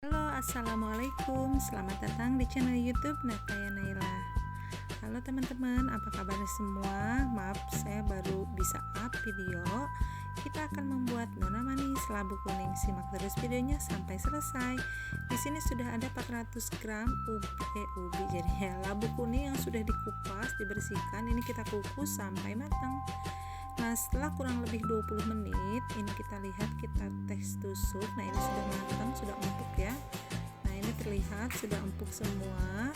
Halo, assalamualaikum. Selamat datang di channel YouTube Nataya Naila. Halo teman-teman, apa kabarnya semua? Maaf, saya baru bisa up video. Kita akan membuat nona manis labu kuning. Simak terus videonya sampai selesai. Di sini sudah ada 400 gram ubi jadi ya, labu kuning yang sudah dikupas, dibersihkan. Ini kita kukus sampai matang. Nah, setelah kurang lebih 20 menit ini kita lihat, kita tes tusuk. Nah, ini sudah matang, sudah empuk ya. Nah, ini terlihat sudah empuk semua.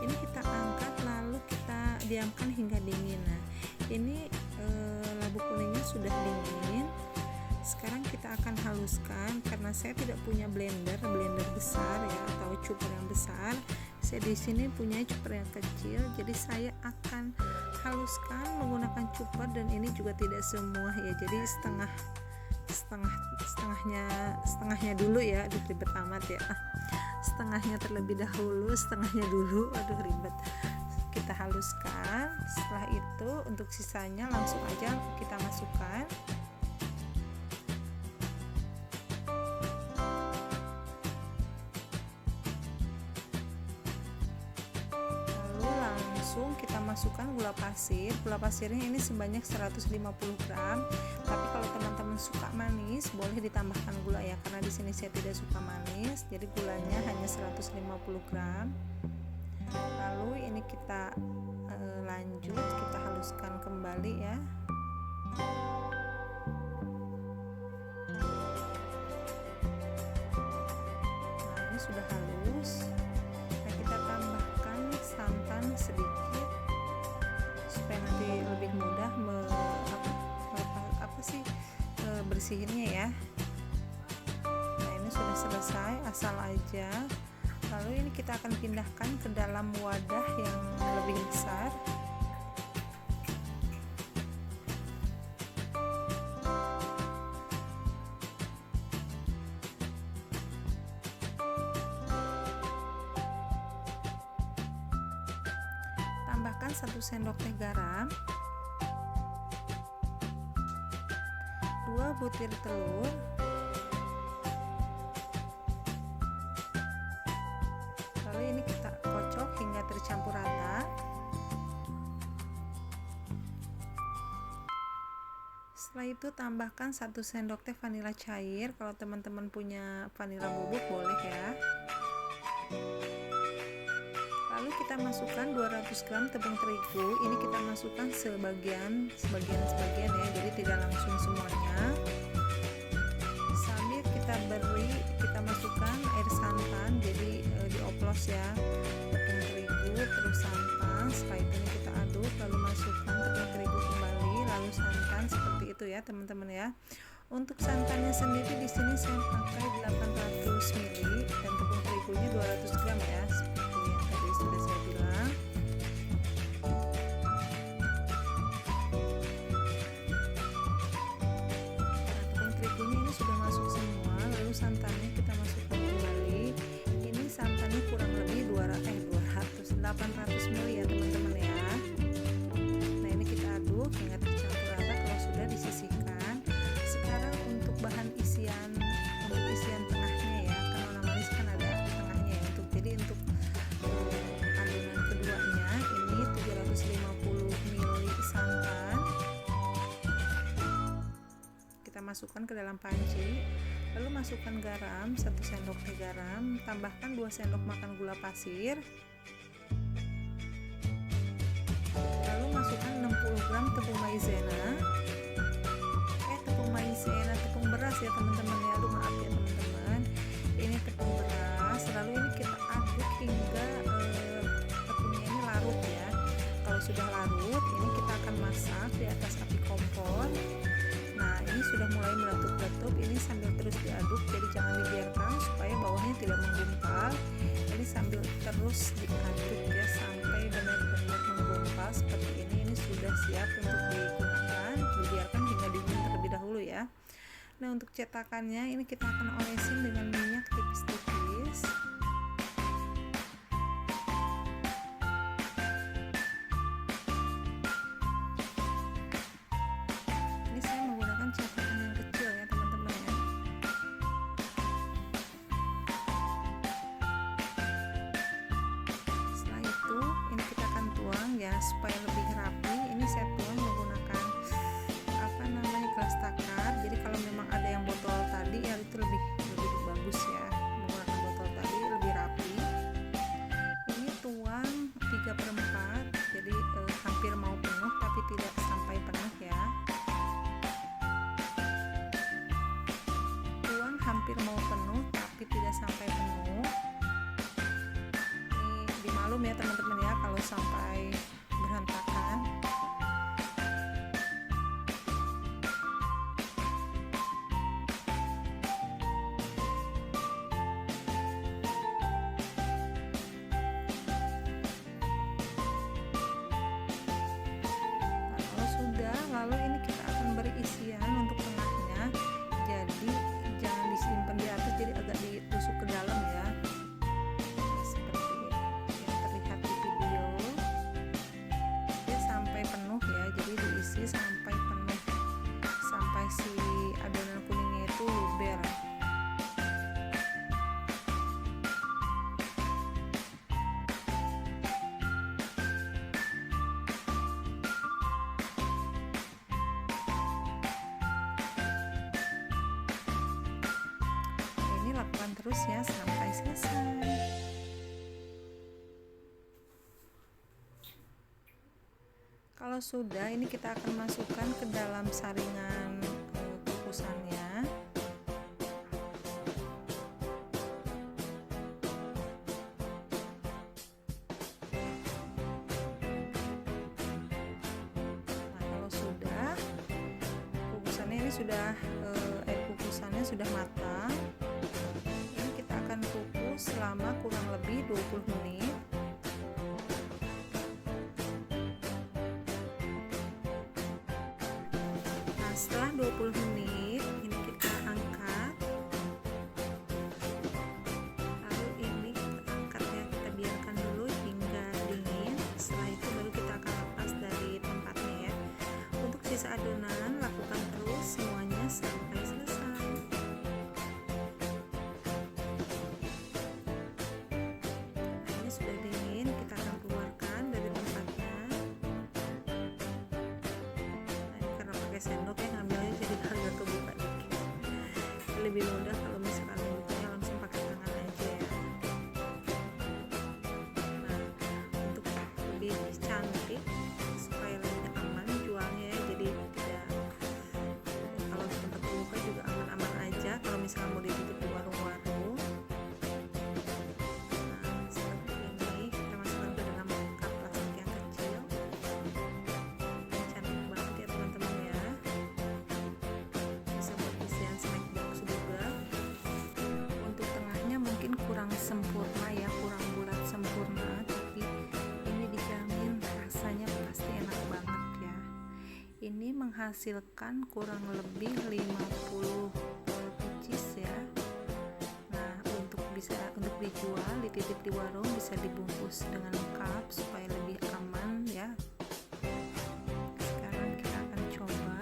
Ini kita angkat lalu kita diamkan hingga dingin. Nah, ini labu kuningnya sudah dingin. Sekarang kita akan haluskan, karena saya tidak punya blender besar ya, atau chopper yang besar. Saya di sini punya chopper yang kecil, jadi saya akan haluskan menggunakan chopper, dan ini juga tidak semua ya, jadi setengahnya dulu ya. Aduh, ribet amat ya, setengahnya terlebih dahulu, setengahnya dulu, aduh ribet. Kita haluskan, setelah itu untuk sisanya langsung aja kita masukkan. Kita masukkan gula pasir. Gula pasirnya ini sebanyak 150 gram. Tapi kalau teman-teman suka manis, boleh ditambahkan gula ya, karena di sini saya tidak suka manis. Jadi gulanya hanya 150 gram. Lalu ini kita lanjut, kita haluskan kembali ya. Nah, ini sudah halus. Nah, kita tambahkan santan sedikit supaya nanti lebih mudah bersihinnya ya. Nah, ini sudah selesai, asal aja. Lalu ini kita akan pindahkan ke dalam wadah yang lebih besar. Tambahkan 1 sendok teh garam, 2 butir telur, lalu ini kita kocok hingga tercampur rata. Setelah itu tambahkan 1 sendok teh vanila cair. Kalau teman-teman punya vanila bubuk boleh ya. Lalu kita masukkan 200 gram tepung terigu. Ini kita masukkan sebagian ya, jadi tidak langsung semuanya. Sambil kita masukkan air santan, jadi dioplos ya, tepung terigu terus santan. Setelah itu kita aduk, lalu masukkan tepung terigu kembali, lalu santan, seperti itu ya teman-teman ya. Untuk santannya sendiri di sini saya pakai 800 ml dan tepung terigunya 200 gram ya. Sudah saya bilang. Nah, tepung terigunya ini sudah masuk semua, lalu santannya kita masukkan kembali. Ini santannya kurang lebih 800 ml ya teman-teman ya. Nah, ini kita aduk hingga tercampur rata. Kalau sudah disisihkan, sekarang untuk bahan isian tengahnya ya, karena nona manis kan ada tengahnya ya. Untuk adonan keduanya ini 750 ml santan kita masukkan ke dalam panci, lalu masukkan garam, 1 sendok teh garam, tambahkan 2 sendok makan gula pasir, lalu masukkan 60 gram tepung maizena, tepung beras ya teman-teman ya. Aduh, maaf ya teman-teman, ini tepung beras. Lalu ini kita aduk hingga tepungnya ini larut ya. Kalau sudah larut, ini kita akan masak di atas api kompor. Nah, ini sudah mulai meletup-letup. Ini sambil terus diaduk, jadi jangan dibiarkan supaya bawahnya tidak menggumpal. Ini sambil terus diaduk ya sampai benar-benar menggumpal seperti ini. Ini sudah siap untuk digunakan. Dibiarkan hingga dingin terlebih dahulu ya. Nah, untuk cetakannya ini kita akan olesin dengan minyak tipis-tipis. Ini saya menggunakan cetakan yang kecil ya teman-teman ya. supaya lebih rapi, ini saya tuang menggunakan gelas takar. Jadi kalau memang ada yang botol tadi ya itu lebih bagus ya, menggunakan botol tadi lebih rapi. Ini tuang 3/4, jadi hampir mau penuh tapi tidak sampai penuh ya. Tuang hampir mau penuh tapi tidak sampai penuh. Ini dimaklum ya teman-teman ya kalau sampai berantakan. Lalu ini kita akan beri isian untuk tengahnya, jadi jangan disimpan di atas, jadi agak ditusuk ke dalam ya, seperti yang terlihat di video ya, sampai penuh ya. Jadi diisi sampai penuh, sampai si adonan kuningnya itu luber. Lakukan terus ya sampai selesai. Kalau sudah, ini kita akan masukkan ke dalam saringan kukusannya. Nah, kalau sudah, kukusannya ini sudah air kukusannya sudah matang. Kukus selama kurang lebih 20 menit. Nah, setelah 20 menit ini kita angkat. Lalu ini kita angkat ya, kita biarkan dulu hingga dingin. Setelah itu baru kita akan lepas dari tempatnya ya. Untuk sisa adonan lakukan terus semuanya sampai selesai. Sudah dingin, kita akan keluarkan dari tempatnya. Nah, ini karena pakai sendok ya, ngambilnya jadi agak kebuka dikit. Lebih mudah kalau misalkan bukanya langsung pakai tangan aja ya. Nah, untuk lebih cantik supaya lebih aman jualnya ya, jadi tidak, kalau di tempat terbuka juga aman-aman aja kalau misalkan mau dititip di warung-warung. Kurang sempurna ya, kurang bulat sempurna, tapi ini dijamin rasanya pasti enak banget ya. Ini menghasilkan kurang lebih 50 pieces ya. Nah, untuk dijual, dititip di warung, bisa dibungkus dengan cup supaya lebih aman ya. Sekarang kita akan coba.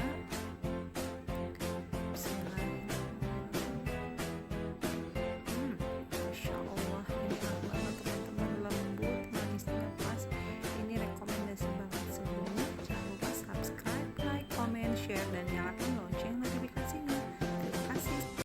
Share dan